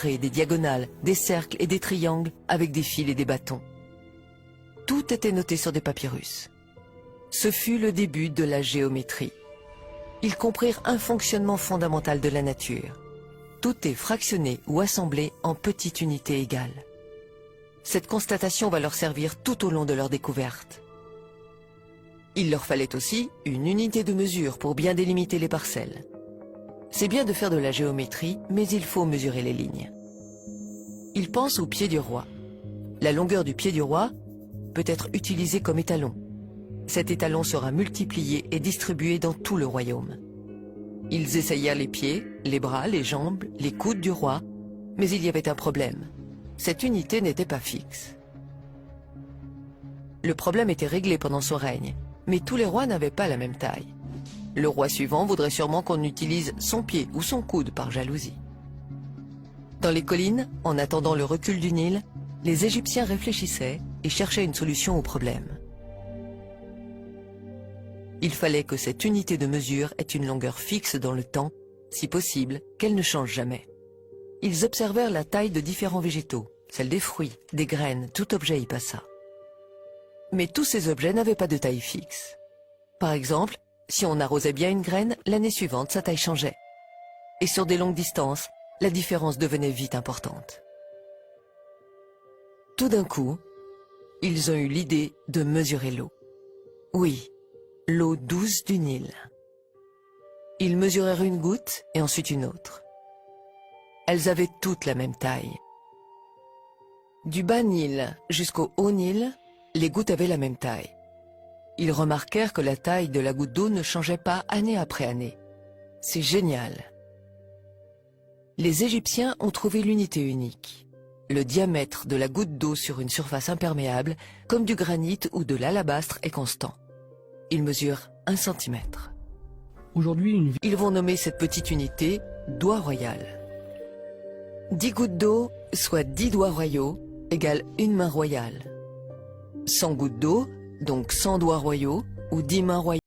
des diagonales, des cercles et des triangles avec des fils et des bâtons. Tout était noté sur des papyrus. Ce fut le début de la géométrie. Ils comprirent un fonctionnement fondamental de la nature. Tout est fractionné ou assemblé en petites unités égales. Cette constatation va leur servir tout au long de leur découverte. Il leur fallait aussi une unité de mesure pour bien délimiter les parcelles. C'est bien de faire de la géométrie, mais il faut mesurer les lignes. Ils pensent au pied du roi. La longueur du pied du roi peut être utilisée comme étalon. Cet étalon sera multiplié et distribué dans tout le royaume. Ils essayèrent les pieds, les bras, les jambes, les coudes du roi, mais il y avait un problème. Cette unité n'était pas fixe. Le problème était réglé pendant son règne, mais tous les rois n'avaient pas la même taille. Le roi suivant voudrait sûrement qu'on utilise son pied ou son coude par jalousie. Dans les collines, en attendant le recul du Nil, les Égyptiens réfléchissaient et cherchaient une solution au problème. Il fallait que cette unité de mesure ait une longueur fixe dans le temps, si possible, qu'elle ne change jamais. Ils observèrent la taille de différents végétaux, celle des fruits, des graines, tout objet y passa. Mais tous ces objets n'avaient pas de taille fixe. Par exemple, si on arrosait bien une graine, l'année suivante, sa taille changeait. Et sur des longues distances, la différence devenait vite importante. Tout d'un coup, ils ont eu l'idée de mesurer l'eau. Oui, l'eau douce du Nil. Ils mesurèrent une goutte et ensuite une autre. Elles avaient toutes la même taille. Du bas Nil jusqu'au haut Nil, les gouttes avaient la même taille. Ils remarquèrent que la taille de la goutte d'eau ne changeait pas année après année. C'est génial. Les Égyptiens ont trouvé l'unité unique. Le diamètre de la goutte d'eau sur une surface imperméable, comme du granit ou de l'alabastre, est constant. Il mesure 1 centimètre. Aujourd'hui, Ils vont nommer cette petite unité doigt royal. 10 gouttes d'eau, soit 10 doigts royaux, égale une main royale. 100 gouttes d'eau, donc 100 doigts royaux, ou 10 mains royales.